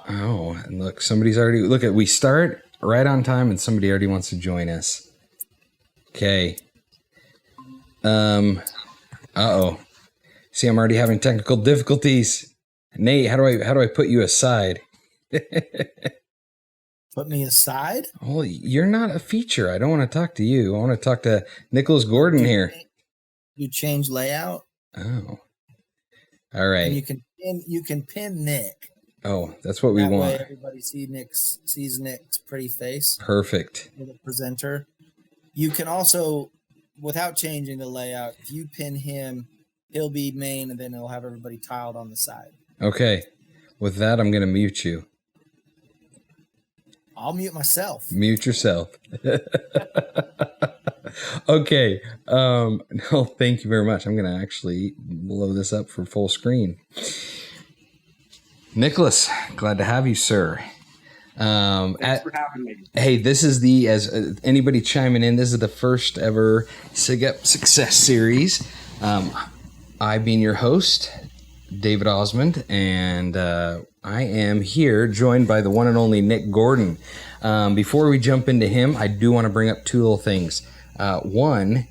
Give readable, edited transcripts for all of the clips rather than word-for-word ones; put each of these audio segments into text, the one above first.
Oh, and look, somebody's already... we start right on time and somebody already wants to join us. Okay. Uh-oh. See, I'm already having technical difficulties. Nate, how do I put you aside? Put me aside? Well, you're not a feature. I don't want to talk to you. I want to talk to Nicolas Gordon here. You change layout? Oh. All right. And you can pin Nick. Oh, that's what we want. That way everybody sees Nick's pretty face. Perfect. For the presenter. You can also, without changing the layout, if you pin him, he'll be main, and then he'll have everybody tiled on the side. Okay. With that, I'm going to mute you. I'll mute myself. Mute yourself. Okay. No, thank you very much. I'm going to actually blow this up for full screen. Nicolas, glad to have you, sir. Thanks for having me. Hey, this is as anybody chiming in, this is the first ever SIGUP Success Series. I being your host, David Osmond, and I am here joined by the one and only Nic Gordon. Before we jump into him, I do want to bring up two little things. One,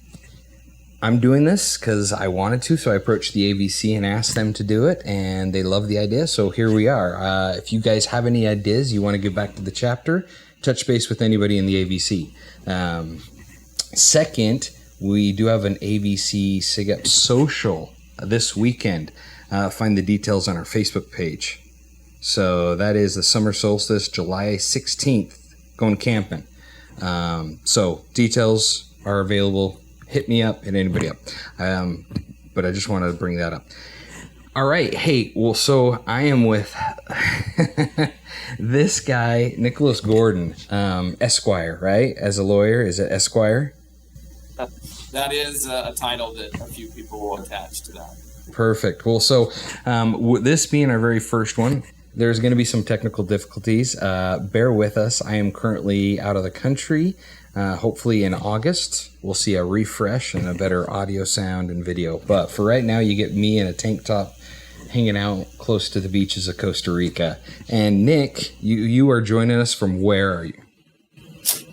I'm doing this because I wanted to, so I approached the AVC and asked them to do it, and they love the idea, so here we are. If you guys have any ideas you want to give back to the chapter, touch base with anybody in the AVC. Second, we do have an AVC SIGUP social this weekend. Find the details on our Facebook page. So that is the summer solstice, July 16th, going camping. So details are available. Hit me up, hit anybody up. But I just wanted to bring that up. All right. Hey, well, so I am with this guy, Nicolas Gordon, Esquire, right? As a lawyer, is it Esquire? That is a title that a few people will attach to that. Perfect. Well, so this being our very first one, there's going to be some technical difficulties. Bear with us. I am currently out of the country. Hopefully in August, we'll see a refresh and a better audio, sound, and video. But for right now, you get me in a tank top hanging out close to the beaches of Costa Rica. And Nick, you are joining us from where are you?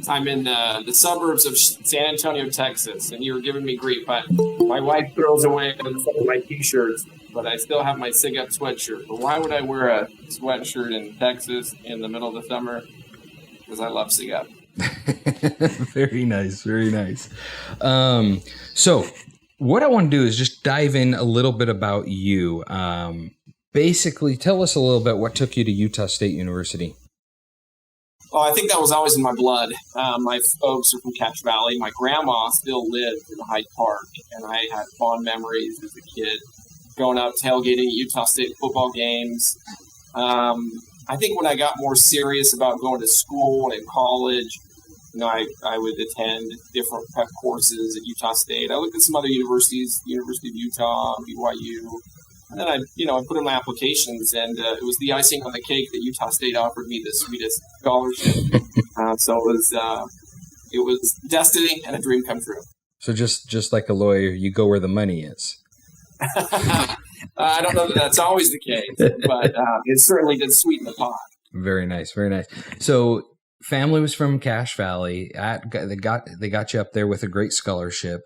I'm in the suburbs of San Antonio, Texas, and you were giving me grief. My wife throws away some of my T-shirts, but I still have my SIGUP sweatshirt. But why would I wear a sweatshirt in Texas in the middle of the summer? Because I love SIGUP. Very nice, very nice. So what I want to do is just dive in a little bit about you. Basically, tell us a little bit what took you to Utah State University. Oh, I think that was always in my blood. My folks are from Cache Valley. My grandma still lived in Hyde Park, and I had fond memories as a kid going out tailgating at Utah State football games. I think when I got more serious about going to school and college, I would attend different prep courses at Utah State. I looked at some other universities, University of Utah, BYU, and then I put in my applications, and it was the icing on the cake that Utah State offered me the sweetest scholarship. So it was destiny and a dream come true. So just like a lawyer, you go where the money is. I don't know that that's always the case, but it certainly did sweeten the pot. Very nice, very nice. So family was from Cache Valley. They got you up there with a great scholarship.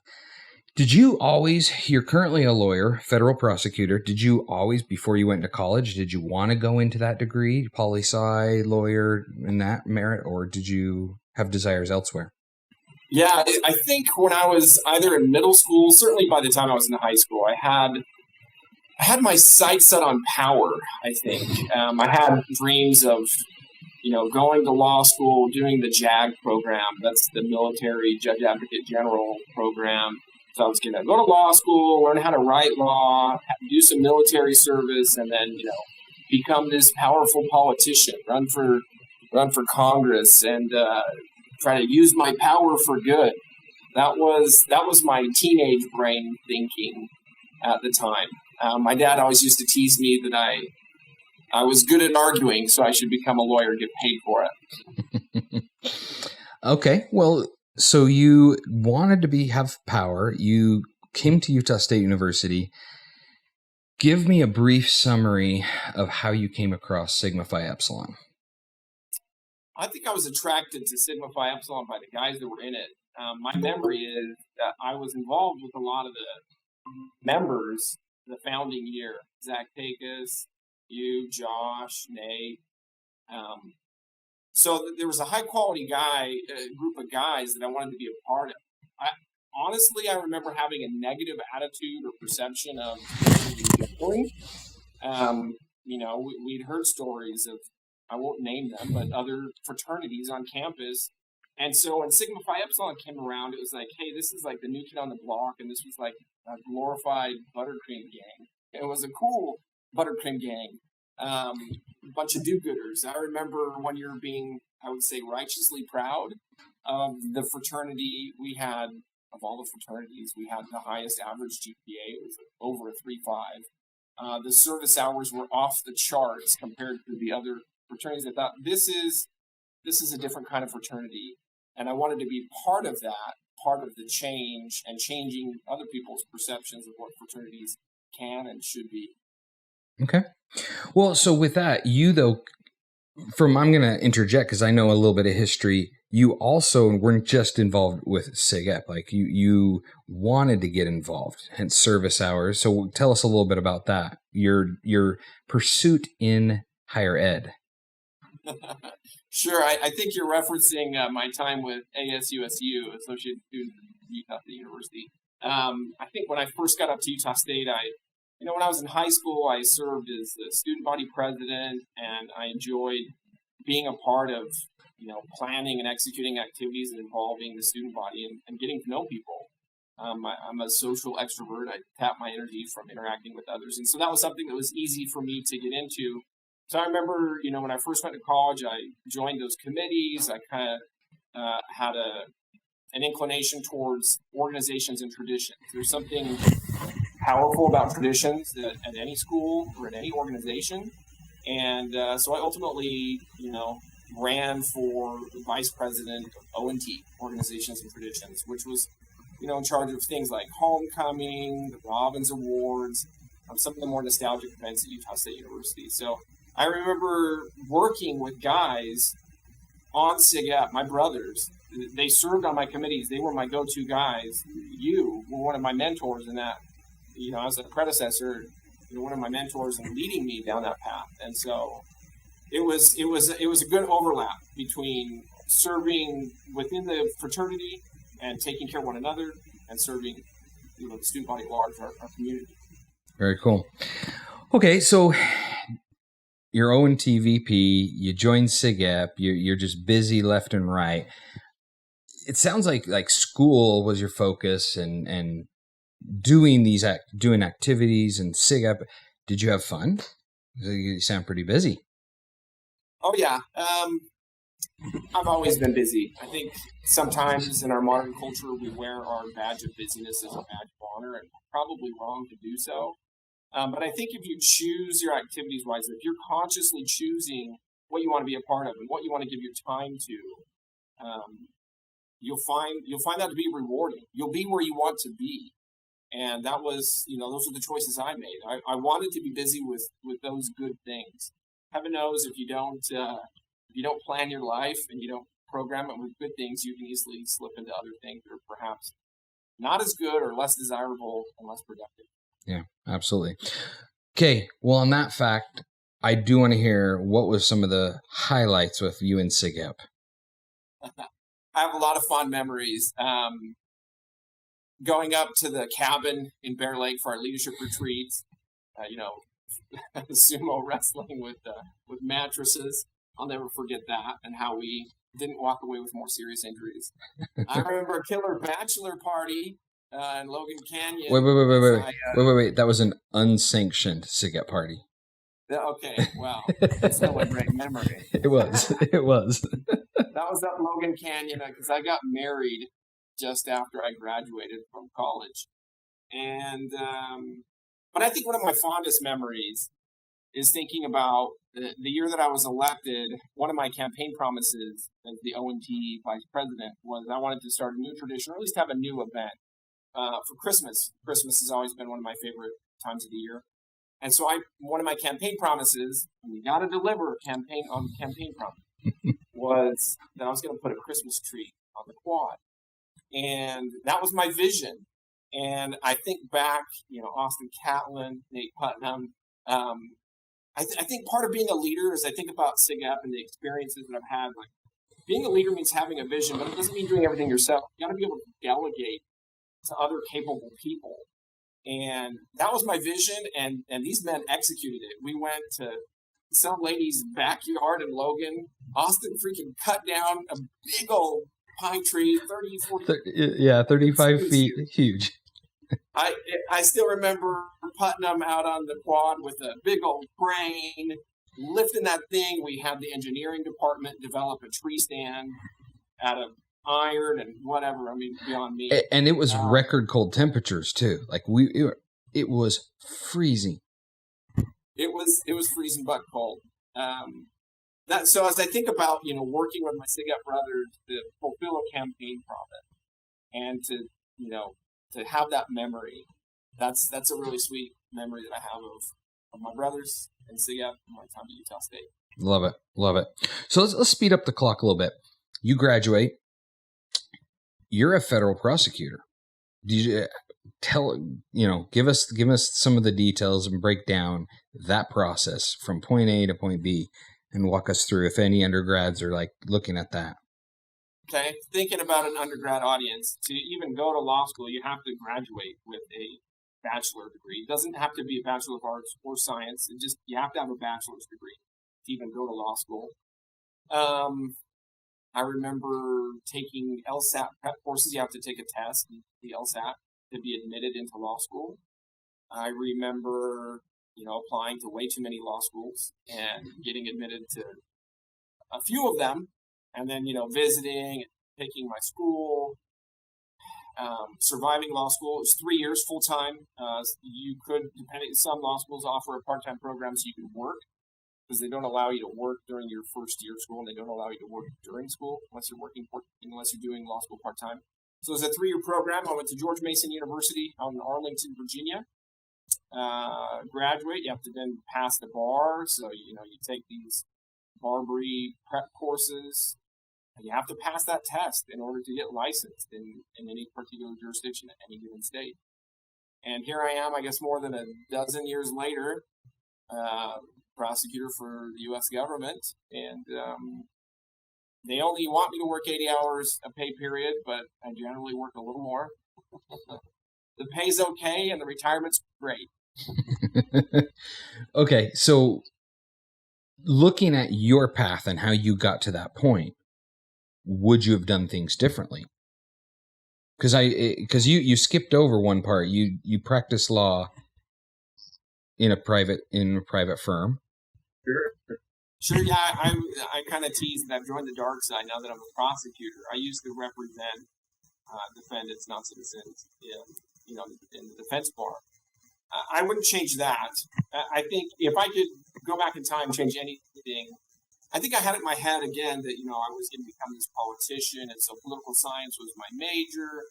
Did you always, you're currently a lawyer, federal prosecutor. Did you always, before you went to college, did you want to go into that degree, poli-sci, lawyer, in that merit, or did you have desires elsewhere? Yeah, I think when I was either in middle school, certainly by the time I was in high school, I had my sights set on power, I think. I had dreams of, going to law school, doing the JAG program. That's the Military Judge Advocate General program. So I was going to go to law school, learn how to write law, do some military service, and then, become this powerful politician, run for Congress, and try to use my power for good. That was my teenage brain thinking at the time. My dad always used to tease me that I was good at arguing, so I should become a lawyer and get paid for it. Okay, well, so you wanted to have power. You came to Utah State University. give me a brief summary of how you came across Sigma Phi Epsilon. I think I was attracted to Sigma Phi Epsilon by the guys that were in it. My memory is that I was involved with a lot of the members the founding year. Zach Pecos, you, Josh, Nate. So there was a high-quality group of guys that I wanted to be a part of. Honestly, I remember having a negative attitude or perception of gambling. We'd heard stories of, I won't name them, but other fraternities on campus. And so when Sigma Phi Epsilon came around, it was like, hey, this is like the new kid on the block, and this was like a glorified buttercream gang. It was a cool buttercream gang. A bunch of do-gooders. I remember one year being, I would say, righteously proud of the fraternity we had. Of all the fraternities, we had the highest average GPA. It was over a 3.5. The service hours were off the charts compared to the other fraternities. I thought, this is a different kind of fraternity, and I wanted to be part of that, part of the change and changing other people's perceptions of what fraternities can and should be. Okay. Well, so with that, you though, I'm going to interject because I know a little bit of history. You also weren't just involved with SIGEP, like you wanted to get involved, hence service hours. So tell us a little bit about that, your pursuit in higher ed. Sure. I think you're referencing my time with ASUSU, Associated Students at Utah State University. I think when I first got up to Utah State, when I was in high school, I served as the student body president, and I enjoyed being a part of, planning and executing activities and involving the student body and getting to know people. I'm a social extrovert. I tap my energy from interacting with others. And so that was something that was easy for me to get into. So I remember, when I first went to college, I joined those committees. I kind of had an inclination towards organizations and traditions. There's something powerful about traditions at any school or in any organization. And so I ultimately, ran for vice president of O&T, Organizations and Traditions, which was, in charge of things like homecoming, the Robbins Awards, some of the more nostalgic events at Utah State University. So I remember working with guys on SIGEP, my brothers. They served on my committees. They were my go-to guys. You were one of my mentors in that. As a predecessor, one of my mentors in leading me down that path. And so it was a good overlap between serving within the fraternity and taking care of one another and serving, the student body at large, our community. Very cool. Okay, so you're O&T VP, you joined SIGEP, you're just busy left and right. It sounds like school was your focus and doing doing activities and SIGEP. Did you have fun? You sound pretty busy. Oh yeah, I've always been busy. I think sometimes in our modern culture we wear our badge of busyness as a badge of honor, and probably wrong to do so. But I think if you choose your activities wisely, if you're consciously choosing what you want to be a part of and what you want to give your time to, you'll find that to be rewarding. You'll be where you want to be. And that was, those are the choices I made. I wanted to be busy with those good things. Heaven knows if you don't plan your life and you don't program it with good things, you can easily slip into other things that are perhaps not as good or less desirable and less productive. Yeah, absolutely. Okay, well, on that fact, I do want to hear what was some of the highlights with you and SIGEP. I have a lot of fond memories. Going up to the cabin in Bear Lake for our leadership retreats, sumo wrestling with mattresses. I'll never forget that, and how we didn't walk away with more serious injuries. I remember a killer bachelor party in Logan Canyon. Wait. That was an unsanctioned SIGEP party. Okay, well, that's still a great memory. It was. That was up Logan Canyon because I got married just after I graduated from college. And but I think one of my fondest memories is thinking about the year that I was elected. One of my campaign promises as the O&T vice president was I wanted to start a new tradition, or at least have a new event for Christmas. Christmas has always been one of my favorite times of the year. And so one of my campaign promises, and you got to deliver campaign promise, was that I was going to put a Christmas tree on the quad. And that was my vision. And I think back, Austin Catlin, Nate Putnam. I think part of being a leader is I think about SIGEP and the experiences that I've had. Like, being a leader means having a vision, but it doesn't mean doing everything yourself. You got to be able to delegate to other capable people. And that was my vision, and these men executed it. We went to some lady's backyard in Logan. Austin freaking cut down a big old pine tree, 30, 40. 35 feet, huge. I still remember Putnam out on the quad with a big old crane, lifting that thing. We had the engineering department develop a tree stand out of iron and whatever. I mean, beyond me. And it was record cold temperatures too. Like it was freezing. It was freezing but cold. So as I think about working with my SIGEP brothers to fulfill a campaign promise and to have that memory, that's a really sweet memory that I have of my brothers and SIGEP and my time at Utah State. Love it. So let's speed up the clock a little bit. You graduate. You're a federal prosecutor. Did you give us some of the details and break down that process from point A to point B and walk us through if any undergrads are like looking at that. Okay, thinking about an undergrad audience, to even go to law school, you have to graduate with a bachelor degree. It doesn't have to be a Bachelor of Arts or Science. You have to have a bachelor's degree to even go to law school. I remember taking LSAT prep courses. You have to take a test, the LSAT, to be admitted into law school. I remember, applying to way too many law schools and getting admitted to a few of them, and then, visiting, picking my school, surviving law school. It was 3 years full time. You could, some law schools offer a part-time program so you can work, because they don't allow you to work during your first year of school, and they don't allow you to work during school unless you're doing law school part-time. So it was a 3-year program. I went to George Mason University out in Arlington, Virginia. Graduate, you have to then pass the bar. So, you take these Barbary prep courses, and you have to pass that test in order to get licensed in any particular jurisdiction at any given state. And here I am, I guess more than a dozen years later, prosecutor for the U.S. government, and they only want me to work 80 hours a pay period, but I generally work a little more. The pay's okay, and the retirement's great. Okay, so looking at your path and how you got to that point, would you have done things differently? Because you skipped over one part. You practice law in a private firm. Sure. Yeah, I kind of tease that I've joined the dark side now that I'm a prosecutor. I used to represent defendants, not citizens, in the defense bar. I wouldn't change that. I think if I could go back in time and change anything, I think I had it in my head again that, I was going to become this politician, and so political science was my major.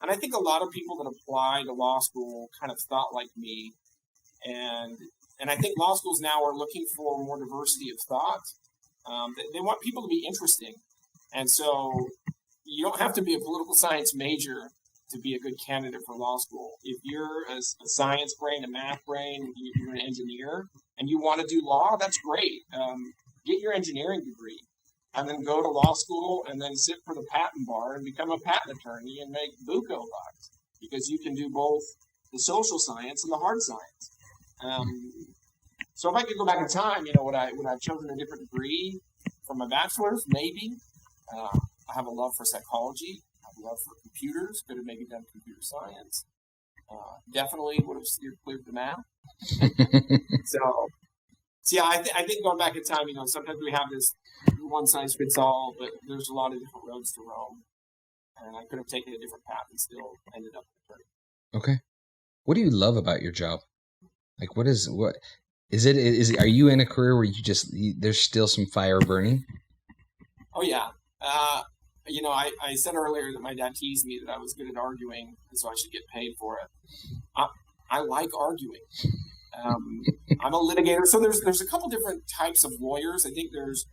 And I think a lot of people that apply to law school kind of thought like me. And I think law schools now are looking for more diversity of thought. They want people to be interesting. And so you don't have to be a political science major to be a good candidate for law school. If you're a science brain, a math brain, you're an engineer, and you want to do law, that's great. Get your engineering degree, and then go to law school, and then sit for the patent bar and become a patent attorney and make buco bucks, because you can do both the social science and the hard science. So if I could go back in time, would I have chosen a different degree for my bachelor's? Maybe. I have a love for psychology. I have a love for computers. Could have maybe done computer science. Definitely would have steered clear of the math. So yeah, I think going back in time, sometimes we have this one size fits all, but there's a lot of different roads to Rome. And I could have taken a different path and still ended up in the Okay. What do you love about your job? Like, what is it, are you in a career where there's still some fire burning? Oh, yeah. I said earlier that my dad teased me that I was good at arguing, and so I should get paid for it. I like arguing. I'm a litigator. So there's a couple different types of lawyers. I think there's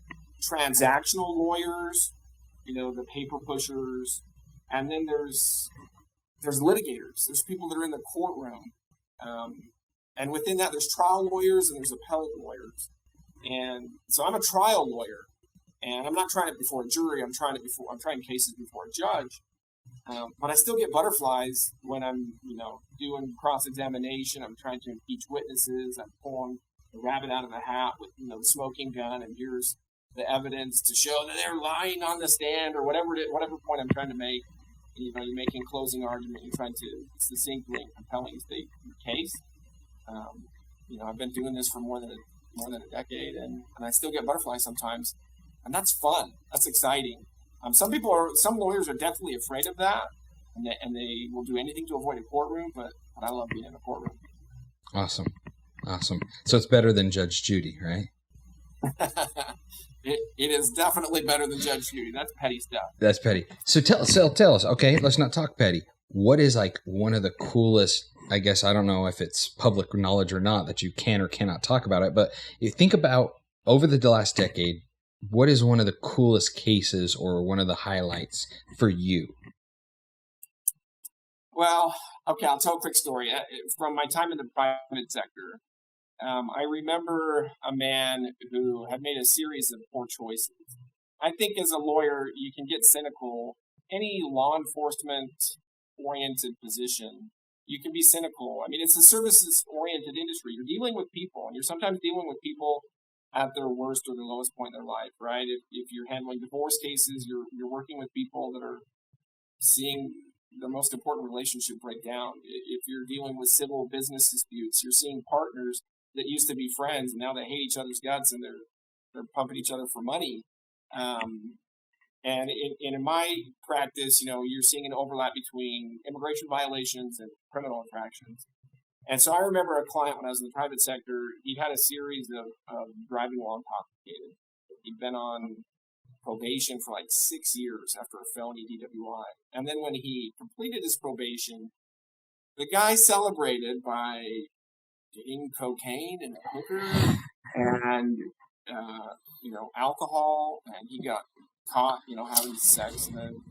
transactional lawyers, the paper pushers, and then there's litigators. There's people that are in the courtroom, and within that there's trial lawyers and there's appellate lawyers. And so I'm a trial lawyer, and I'm not trying it before a jury. I'm trying cases before a judge. But I still get butterflies when I'm, doing cross-examination. I'm trying to impeach witnesses. I'm pulling the rabbit out of the hat with, the smoking gun, and here's the evidence to show that they're lying on the stand, or whatever point I'm trying to make. You're making a closing argument. You're trying to succinctly and compellingly state your case. I've been doing this for more than a decade, and I still get butterflies sometimes, and that's fun. That's exciting. Some lawyers are definitely afraid of that, and they will do anything to avoid a courtroom, but I love being in a courtroom. Awesome. So it's better than Judge Judy, right? It is definitely better than Judge Judy. That's petty stuff. That's petty. So tell us, okay, let's not talk petty. What is like one of the coolest, I guess, I don't know if it's public knowledge or not that you can or cannot talk about it, but you think about over the last decade, what is one of the coolest cases or one of the highlights for you? Well, okay, I'll tell a quick story. From my time in the private sector, I remember a man who had made a series of poor choices. I think as a lawyer, you can get cynical. Any law enforcement-oriented position, you can be cynical. I mean, it's a services-oriented industry. You're dealing with people, and you're sometimes dealing with people at their worst or their lowest point in their life, right? If you're handling divorce cases, you're working with people that are seeing their most important relationship break down. If you're dealing with civil business disputes, you're seeing partners that used to be friends and now they hate each other's guts and they're pumping each other for money. And in my practice, you're seeing an overlap between immigration violations and criminal infractions. And so I remember a client when I was in the private sector, he'd had a series of driving while intoxicated. He'd been on probation for like 6 years after a felony DWI. And then when he completed his probation, the guy celebrated by getting cocaine and a hooker and, alcohol. And he got caught, having sex in an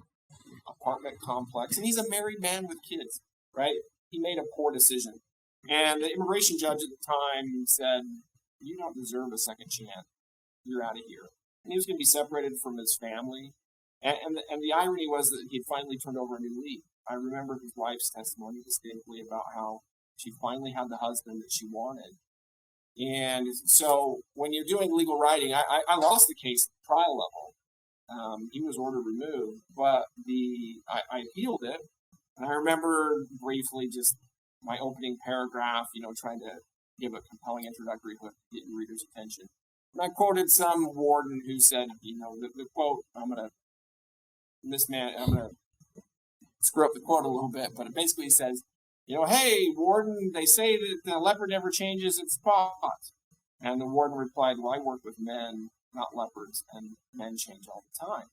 apartment complex. And he's a married man with kids, right? He made a poor decision. And the immigration judge at the time said, "You don't deserve a second chance. You're out of here." And he was going to be separated from his family. And the irony was that he'd finally turned over a new leaf. I remember his wife's testimony distinctly about how she finally had the husband that she wanted. And so when you're doing legal writing, I lost the case at the trial level. He was ordered removed, but I appealed it. And I remember briefly just my opening paragraph, trying to give a compelling introductory hook to get your reader's attention. And I quoted some warden who said, the quote, I'm going to screw up the quote a little bit, but it basically says, "Hey, warden, they say that the leopard never changes its spots." And the warden replied, "Well, I work with men, not leopards, and men change all the time."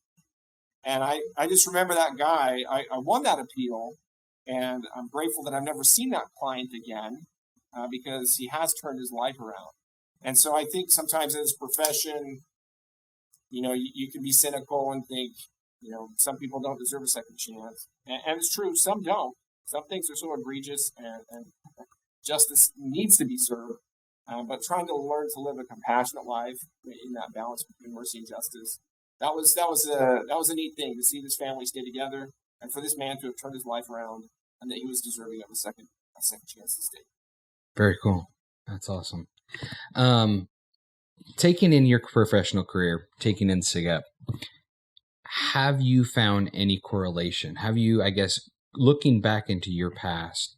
And I just remember that guy. I won that appeal, and I'm grateful that I've never seen that client again because he has turned his life around. And so I think sometimes in this profession, you can be cynical and think, some people don't deserve a second chance. And it's true, some don't. Some things are so egregious and justice needs to be served. But trying to learn to live a compassionate life in that balance between mercy and justice, that was a neat thing to see this family stay together and for this man to have turned his life around and that he was deserving of a second chance to stay. Very cool. That's awesome. Taking in your professional career, taking in SIGEP, have you found any correlation? Have you, I guess, looking back into your past,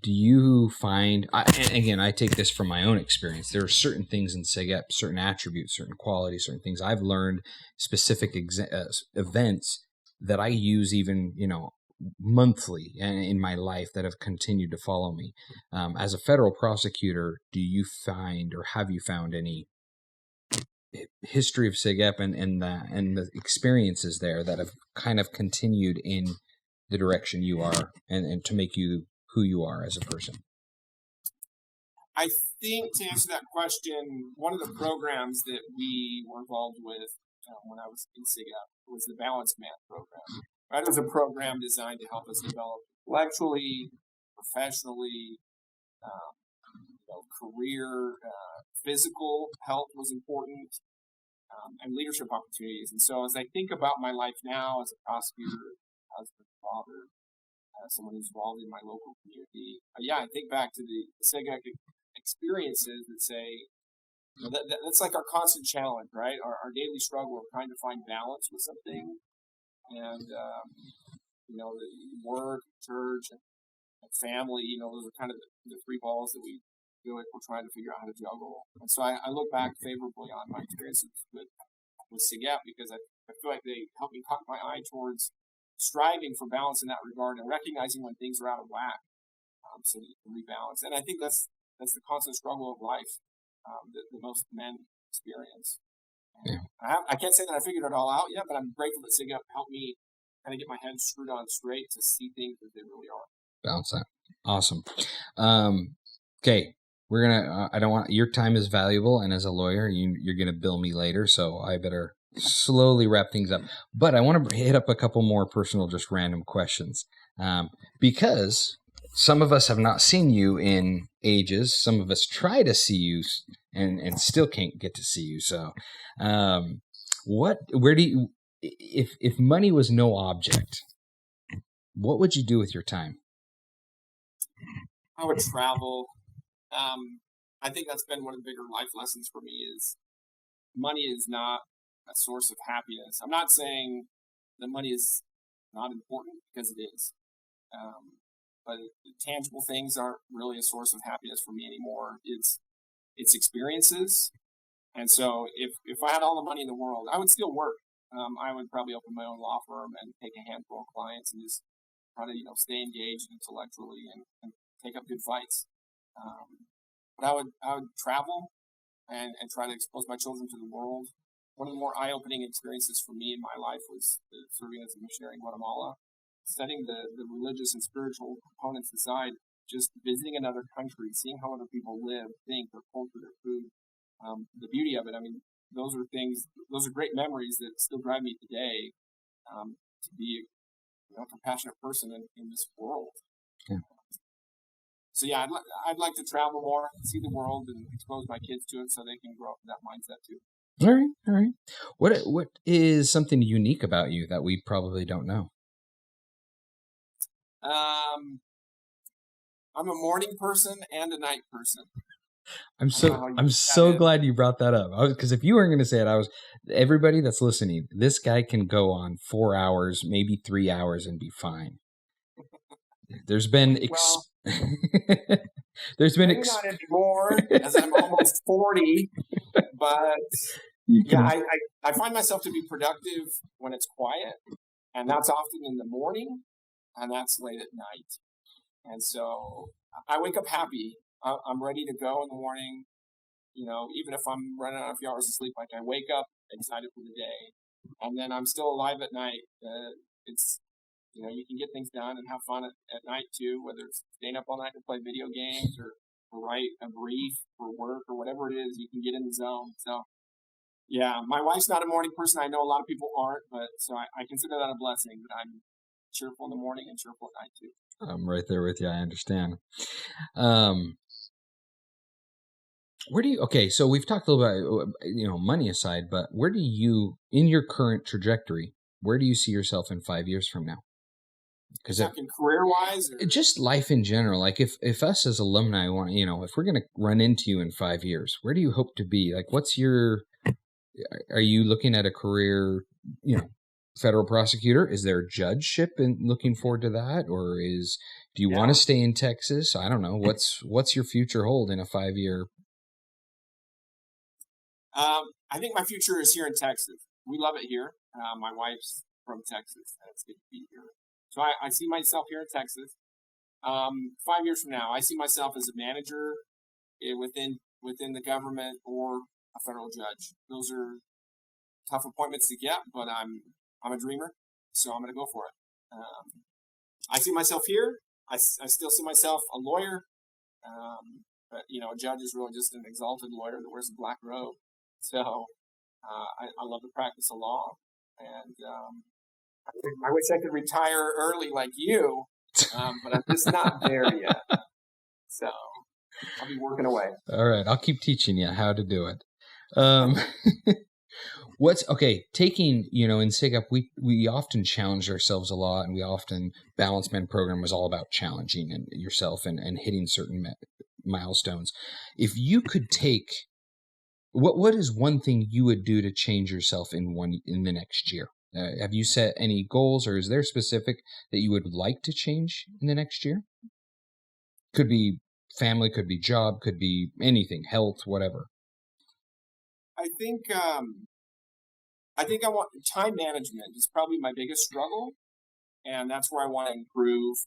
do you find, and again, I take this from my own experience, there are certain things in SIGEP, certain attributes, certain qualities, certain things I've learned, specific events that I use even, monthly in my life that have continued to follow me. As a federal prosecutor, do you find or have you found any history of SIGEP and the experiences there that have kind of continued in the direction you are and to make you who you are as a person? I think to answer that question, one of the programs that we were involved with when I was in SIGA was the Balanced Man program. Right? It was a program designed to help us develop intellectually, professionally, career, physical health was important, and leadership opportunities. And so as I think about my life now as a prosecutor, husband, father, someone who's involved in my local community, I think back to the SIGA experiences that say, that's like our constant challenge, right? Our daily struggle of trying to find balance with something. And, the work, church, and family, those are kind of the three balls that we feel like we're trying to figure out how to juggle. And so I look back favorably on my experiences with SIGEP because I feel like they helped me cock my eye towards striving for balance in that regard and recognizing when things are out of whack, so that you can rebalance. And I think that's the constant struggle of life that most men experience. Yeah. I can't say that I figured it all out yet, but I'm grateful that SIGEP helped me kind of get my head screwed on straight to see things as they really are. Balance that. Awesome. Okay. We're going to, I don't want, your time is valuable. And as a lawyer, you're going to bill me later. So I better slowly wrap things up. But I want to hit up a couple more personal, just random questions. Because some of us have not seen you in ages. Some of us try to see you and still can't get to see you. So, where do you, if money was no object, what would you do with your time? I would travel. I think that's been one of the bigger life lessons for me is money is not a source of happiness. I'm not saying that money is not important because it is. But tangible things aren't really a source of happiness for me anymore. It's experiences. And so if I had all the money in the world, I would still work. I would probably open my own law firm and take a handful of clients and just try to, stay engaged intellectually and take up good fights. But I would travel and try to expose my children to the world. One of the more eye-opening experiences for me in my life was serving as a missionary in Guatemala. Setting the religious and spiritual components aside, just visiting another country, seeing how other people live, think, their culture, their food, the beauty of it. I mean, those are great memories that still drive me today to be a compassionate person in this world. Yeah. So yeah, I'd like to travel more, see the world, and expose my kids to it so they can grow up with that mindset too. All right. What is something unique about you that we probably don't know? I'm a morning person and a night person. I'm so glad you brought that up. Because if you weren't going to say it, everybody that's listening, this guy can go on 4 hours, maybe 3 hours and be fine. There's been not anymore as I'm almost 40, but I find myself to be productive when it's quiet, and that's often in the morning, and that's late at night. And so I wake up happy. I'm ready to go in the morning, even if I'm running out of a few hours of sleep, like I wake up excited for the day, and then I'm still alive at night. It's, you can get things done and have fun at night too, whether it's staying up all night to play video games or write a brief for work or whatever it is, you can get in the zone. So yeah, my wife's not a morning person. I know a lot of people aren't, but so I consider that a blessing that I'm cheerful in the morning and cheerful at night too. I'm right there with you. I understand. So we've talked a little about, money aside, but where do you, in your current trajectory, where do you see yourself in 5 years from now? Because career-wise? Just life in general. Like if us as alumni want, if we're going to run into you in 5 years, where do you hope to be? Like are you looking at a career, federal prosecutor? Is there a judgeship and looking forward to that? Or do you want to stay in Texas? I don't know. What's your future hold in a 5-year? I think my future is here in Texas. We love it here. My wife's from Texas, and it's good to be here. So I see myself here in Texas. 5 years from now, I see myself as a manager within the government or a federal judge. Those are tough appointments to get, but I'm a dreamer, so I'm going to go for it. I see myself here. I still see myself a lawyer, a judge is really just an exalted lawyer that wears a black robe. So I love to practice the law, and I wish I could retire early like you, but I'm just not there yet. So I'll be working away. All right, I'll keep teaching you how to do it. Taking, in SIGUP, we often challenge ourselves a lot, and we often, Balanced Men program was all about challenging yourself and hitting certain milestones. If you could take, what is one thing you would do to change yourself in the next year? Have you set any goals, or is there specific that you would like to change in the next year? Could be family, could be job, could be anything, health, whatever. I think I want time management is probably my biggest struggle, and that's where I want to improve.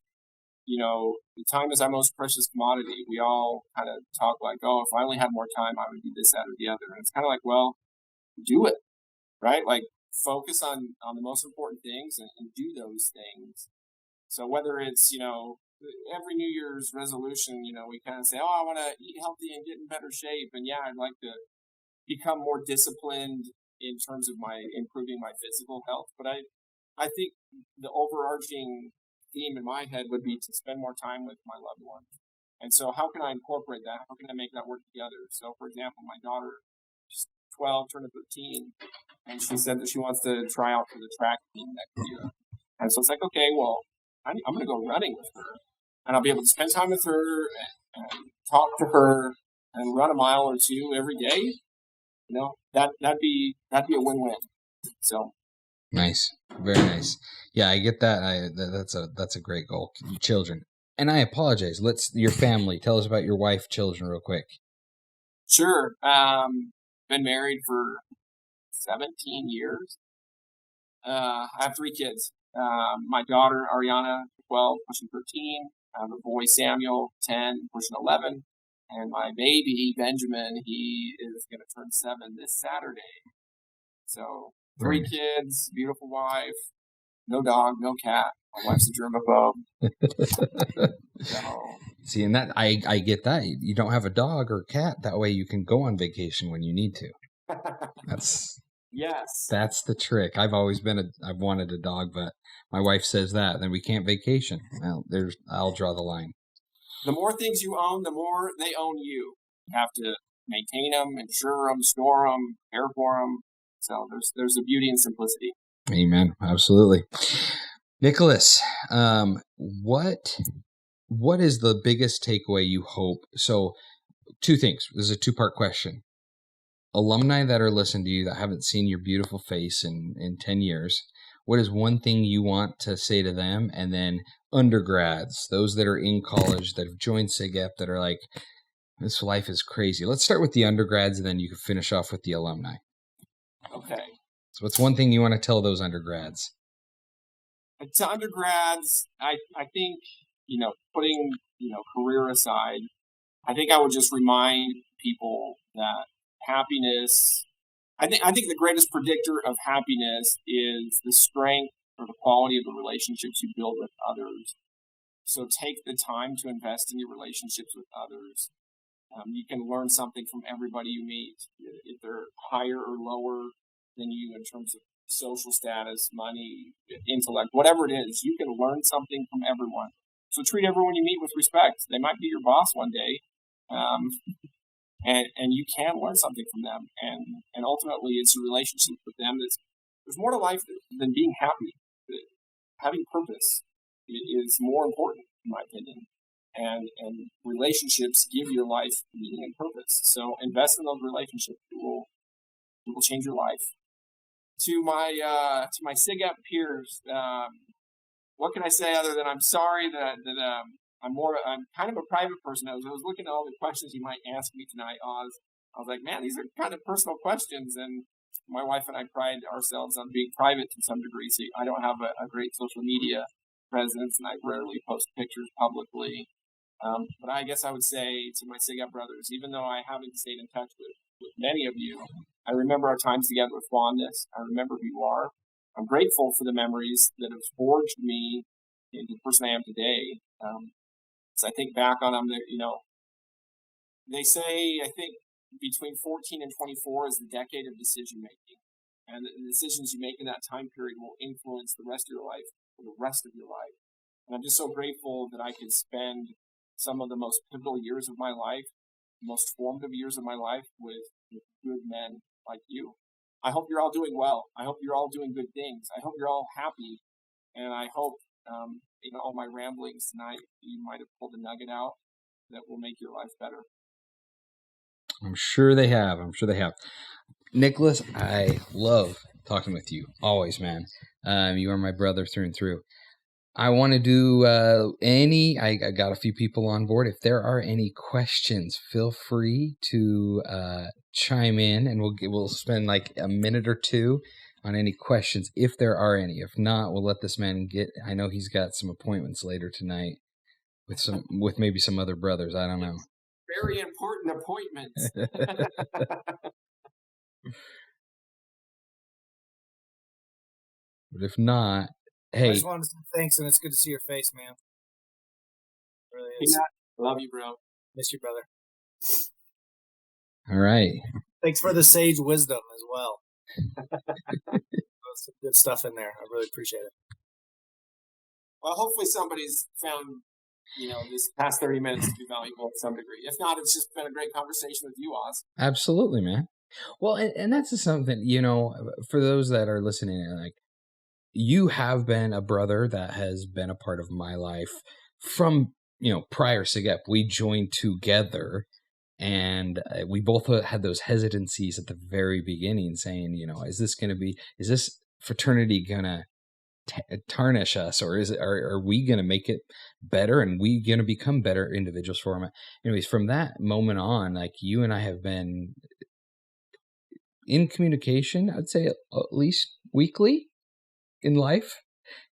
The time is our most precious commodity. We all kind of talk like, oh, if I only had more time, I would do this, that, or the other. And it's kind of like, well, do it, right? Like, focus on the most important things and do those things. So whether it's, every New Year's resolution, we kind of say, oh, I want to eat healthy and get in better shape. And yeah, I'd like to become more disciplined in terms of improving my physical health. But I think the overarching theme in my head would be to spend more time with my loved ones. And so how can I incorporate that? How can I make that work together? So, for example, my daughter, she's 12, turning 13, and she said that she wants to try out for the track team next year. And so it's like, okay, well, I'm going to go running with her, and I'll be able to spend time with her and talk to her and run a mile or two every day. That'd be a win-win. So nice, very nice. Yeah, I get that. That's a great goal. Children, and I apologize. Your family. Tell us about your wife, children, real quick. Sure. Been married for 17 years. I have 3 kids. My daughter Ariana, 12, pushing 13. I have a boy Samuel, 10, pushing 11. And my baby, Benjamin, he is going to turn 7 this Saturday. So 3 kids, beautiful wife, no dog, no cat. My wife's a germaphobe. So. See, and that I get that. You don't have a dog or a cat. That way you can go on vacation when you need to. That's the trick. I've wanted a dog, but my wife says that, then we can't vacation. Well, I'll draw the line. The more things you own, the more they own you. You have to maintain them, insure them, store them, care for them. So there's a beauty in simplicity. Amen. Absolutely. Nicolas, what is the biggest takeaway you hope? So 2 things. This is a 2-part question. Alumni that are listening to you that haven't seen your beautiful face in 10 years, what is one thing you want to say to them? And then undergrads, those that are in college that have joined SIGUP that are like, this life is crazy. Let's start with the undergrads, and then you can finish off with the alumni. Okay. So what's one thing you want to tell those undergrads? To undergrads, I think, putting, career aside, I think I would just remind people that happiness, I think the greatest predictor of happiness is the strength or the quality of the relationships you build with others. So take the time to invest in your relationships with others. You can learn something from everybody you meet, if they're higher or lower than you in terms of social status, money, intellect, whatever it is. You can learn something from everyone. So treat everyone you meet with respect. They might be your boss one day, and you can learn something from them. And ultimately, it's your relationship with them. There's more to life than being happy. Having purpose is more important, in my opinion. And relationships give your life meaning and purpose. So invest in those relationships. It will change your life. To my SIGUP peers, what can I say other than I'm sorry that I'm kind of a private person. I was looking at all the questions you might ask me tonight, Oz. I was like, man, these are kind of personal questions, and my wife and I pride ourselves on being private to some degree. So I don't have a great social media presence, and I rarely post pictures publicly. But I guess I would say to my SIGUP brothers, even though I haven't stayed in touch with many of you, I remember our times together with fondness. I remember who you are. I'm grateful for the memories that have forged me into the person I am today. As I think back on them, They say, I think, between 14 and 24 is the decade of decision making. And the decisions you make in that time period will influence the rest of your life for the rest of your life. And I'm just so grateful that I could spend some of the most pivotal years of my life, most formative years of my life with good men like you. I hope you're all doing well. I hope you're all doing good things. I hope you're all happy. And I hope, all my ramblings tonight, you might have pulled a nugget out that will make your life better. I'm sure they have. Nicolas, I love talking with you. Always, man. You are my brother through and through. I want to do I got a few people on board. If there are any questions, feel free to chime in, and we'll spend like a minute or two on any questions, if there are any. If not, we'll let this man I know he's got some appointments later tonight with maybe some other brothers. I don't know. Very important appointments. But if not, hey. I just wanted to say thanks, and it's good to see your face, man. It really is. Love you, bro. Miss you, brother. All right. Thanks for the sage wisdom as well. There's some good stuff in there. I really appreciate it. Well, hopefully somebody's found, this past 30 minutes to be valuable to some degree. If not, it's just been a great conversation with you, Oz. Absolutely, man. Well, and that's just something, for those that are listening, like, you have been a brother that has been a part of my life from, prior SIGEP. We joined together, and we both had those hesitancies at the very beginning, saying, is this fraternity going to tarnish us, or are we going to make it better, and we going to become better individuals for them? Anyways, from that moment on, like, you and I have been in communication, I'd say at least weekly in life,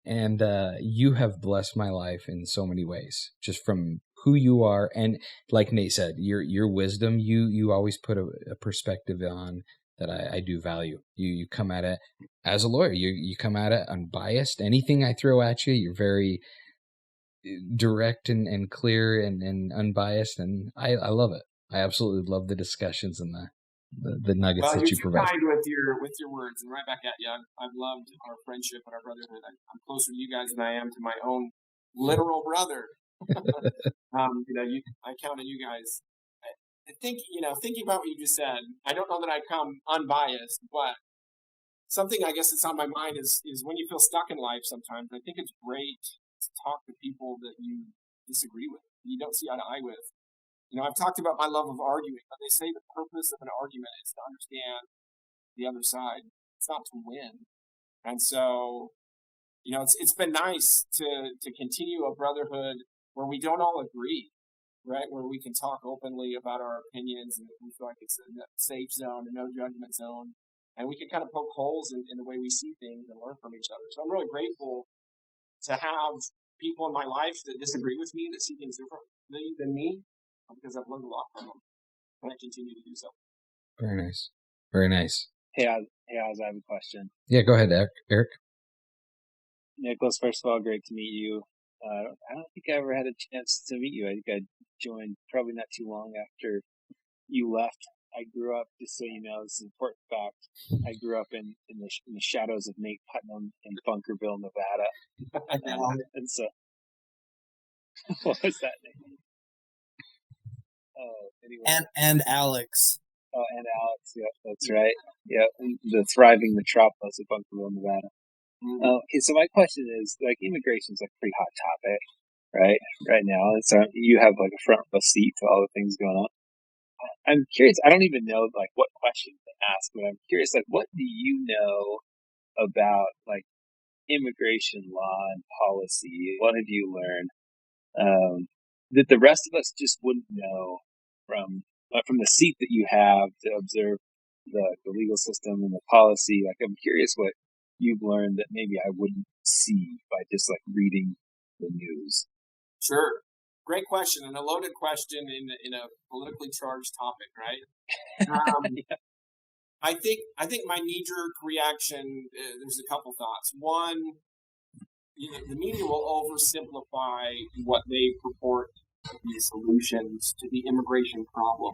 and you have blessed my life in so many ways, just from who you are, and like Nate said, your wisdom. You always put a perspective on that I do value. You come at it as a lawyer. You come at it unbiased. Anything I throw at you, you're very direct and clear and unbiased, and I love it. I absolutely love the discussions and the nuggets that you provide. Well, you're kind with your words, and right back at you. I've loved our friendship and our brotherhood. I'm closer to you guys than I am to my own literal brother. I count on you guys. I think, thinking about what you just said, I don't know that I come unbiased, but something I guess that's on my mind is when you feel stuck in life sometimes, I think it's great to talk to people that you disagree with, you don't see eye to eye with. I've talked about my love of arguing, but they say the purpose of an argument is to understand the other side. It's not to win. And so, it's been nice to continue a brotherhood where we don't all agree, right? Where we can talk openly about our opinions, and we feel like it's a safe zone, a no judgment zone. And we can kind of poke holes in the way we see things and learn from each other. So I'm really grateful to have people in my life that disagree with me, that see things differently than me, because I've learned a lot from them, and I continue to do so. Very nice. Very nice. Hey, Oz, I have a question. Yeah, go ahead, Eric. Nicolas, first of all, great to meet you. I don't think I ever had a chance to meet you. I think I joined probably not too long after you left. I grew up, just so you know, this is an important fact, I grew up in the shadows of Nate Putnam in Bunkerville, Nevada. And so, what was that name? Anyway. And Alex. Oh, and Alex, yeah, that's right. Yeah, the thriving metropolis of Bunkerville, Nevada. Okay, so my question is, like, immigration is a pretty hot topic, right now. And so you have like a front row seat to all the things going on. I'm curious. I don't even know like what question to ask, but I'm curious. Like, what do you know about like immigration law and policy? What have you learned that the rest of us just wouldn't know from the seat that you have to observe the legal system and the policy? Like, I'm curious what you've learned that maybe I wouldn't see by just like reading the news. Sure. Great question, and a loaded question in a politically charged topic, right? Yeah. I think my knee-jerk reaction, there's a couple thoughts. One, the media will oversimplify what they purport the solutions to the immigration problem.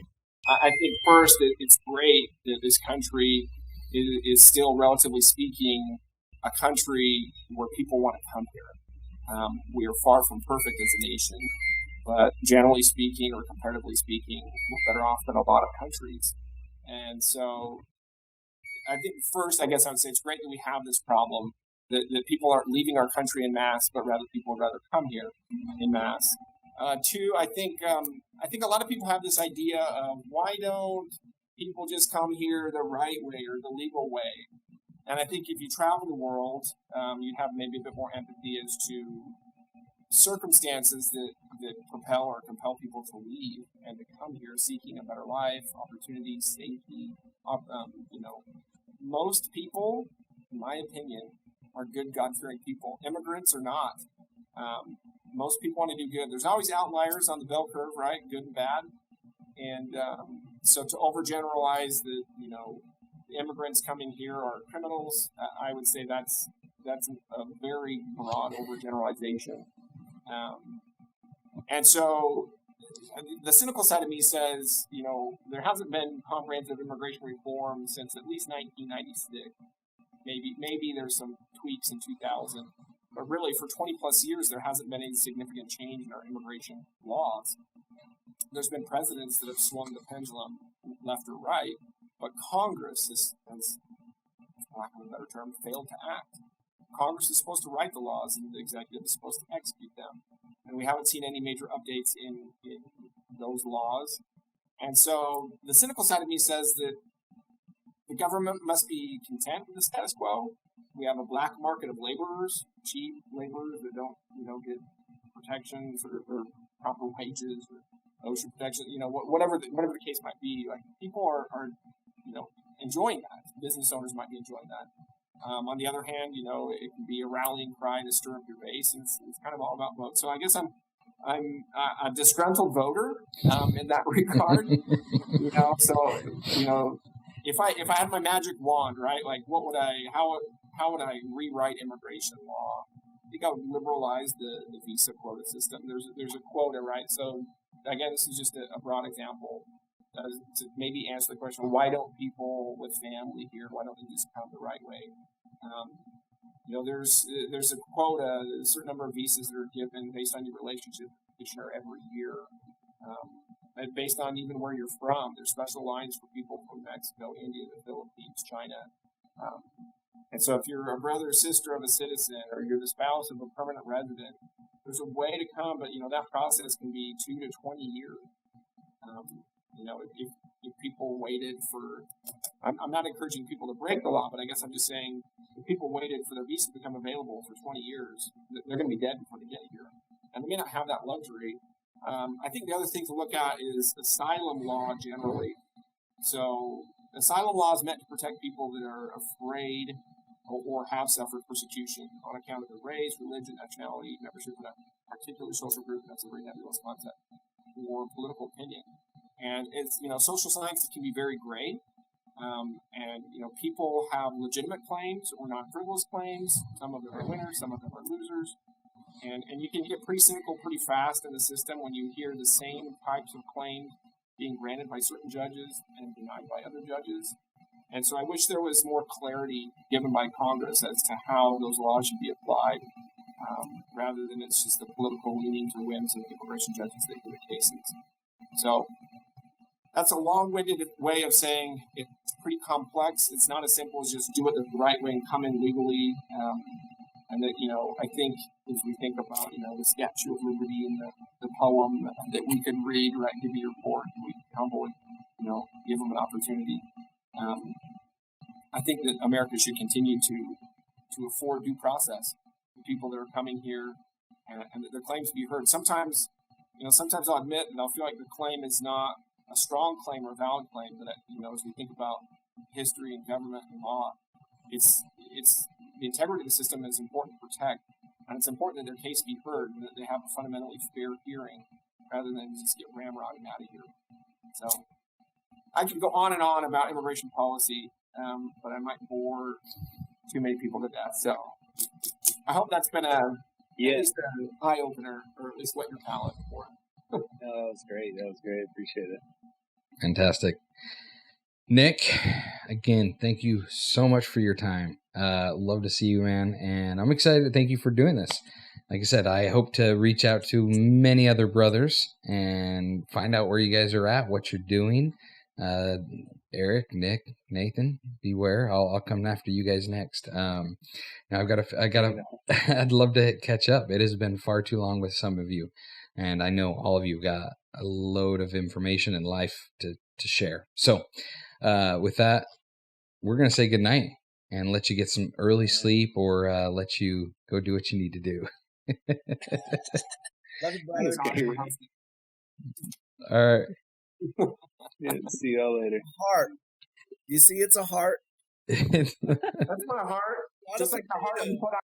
I think first, it's great that this country is still, relatively speaking, a country where people want to come here. We are far from perfect as a nation, but generally speaking, or comparatively speaking, we're better off than a lot of countries. And so I think first, I guess I would say it's great that we have this problem, that people aren't leaving our country en masse, but rather people would rather come here en masse. Two, I think a lot of people have this idea of why don't people just come here the right way or the legal way? And I think if you travel the world, you'd have maybe a bit more empathy as to circumstances that propel or compel people to leave and to come here seeking a better life, opportunities, safety. Most people, in my opinion, are good, God-fearing people. Immigrants are not. Most people want to do good. There's always outliers on the bell curve, right? Good and bad. And so to overgeneralize the immigrants coming here are criminals, I would say that's a very broad overgeneralization. And so the cynical side of me says, there hasn't been comprehensive immigration reform since at least 1996. Maybe there's some tweaks in 2000. But really, for 20 plus years, there hasn't been any significant change in our immigration laws. There's been presidents that have swung the pendulum left or right, but Congress has, for lack of a better term, failed to act. Congress is supposed to write the laws, and the executive is supposed to execute them. And we haven't seen any major updates in those laws. And so the cynical side of me says that the government must be content with the status quo. We have a black market of laborers, cheap laborers that don't, get protections or proper wages or OSHA protection, whatever the case might be. Like, people are enjoying that. Business owners might be enjoying that. On the other hand, it can be a rallying cry to stir up your base, and it's kind of all about votes. So I guess I'm a disgruntled voter in that regard. If I had my magic wand, right? Like, how would I rewrite immigration law? I think I would liberalize the visa quota system. There's a quota, right? So again, this is just a broad example to maybe answer the question: why don't people with family here? Why don't they just come the right way? There's a quota, a certain number of visas that are given based on your relationship with the petitioner every year. And based on even where you're from, there's special lines for people from Mexico, India, the Philippines, China. And so if you're a brother or sister of a citizen, or you're the spouse of a permanent resident, there's a way to come, but that process can be 2 to 20 years. If people waited for, I'm not encouraging people to break the law, but I guess I'm just saying, if people waited for their visa to become available for 20 years, they're going to be dead before they get here. And they may not have that luxury. I think the other thing to look at is asylum law generally. So asylum law is meant to protect people that are afraid or have suffered persecution on account of their race, religion, nationality, membership in a particular social group. That's a very nebulous concept, or political opinion. And it's, social science can be very gray. And people have legitimate claims or non-frivolous claims. Some of them are winners, some of them are losers. And you can get pretty cynical pretty fast in the system when you hear the same types of claims being granted by certain judges and denied by other judges. And so I wish there was more clarity given by Congress as to how those laws should be applied, rather than it's just the political leanings or whims of immigration judges that hear the cases. So that's a long-winded way of saying it's pretty complex. It's not as simple as just do it the right way and come in legally. And that, I think if we think about, the Statue of Liberty and the poem that we could read, right, give me your report, we humble and, give them an opportunity. I think that America should continue to afford due process to people that are coming here and that their claims be heard. Sometimes I'll admit that I'll feel like the claim is not a strong claim or a valid claim, but as we think about history and government and law, it's the integrity of the system is important to protect, and it's important that their case be heard and that they have a fundamentally fair hearing rather than just get ramrodded out of here. So I could go on and on about immigration policy, but I might bore too many people to death. So I hope that's been at least an eye-opener, or at least whet your palate for it. that was great. Appreciate it. Fantastic. Nic, again, thank you so much for your time. Love to see you, man. And I'm excited. Thank you for doing this. Like I said, I hope to reach out to many other brothers and find out where you guys are at, what you're doing. Eric, Nic, Nathan, beware. I'll come after you guys next. Now I'd love to catch up. It has been far too long with some of you. And I know all of you got a load of information and life to share. So, with that, we're going to say goodnight and let you get some early sleep or let you go do what you need to do. Love you, brother. All right. Yeah, see y'all later. Heart. You see, it's a heart. That's my heart. Just like the heart you put on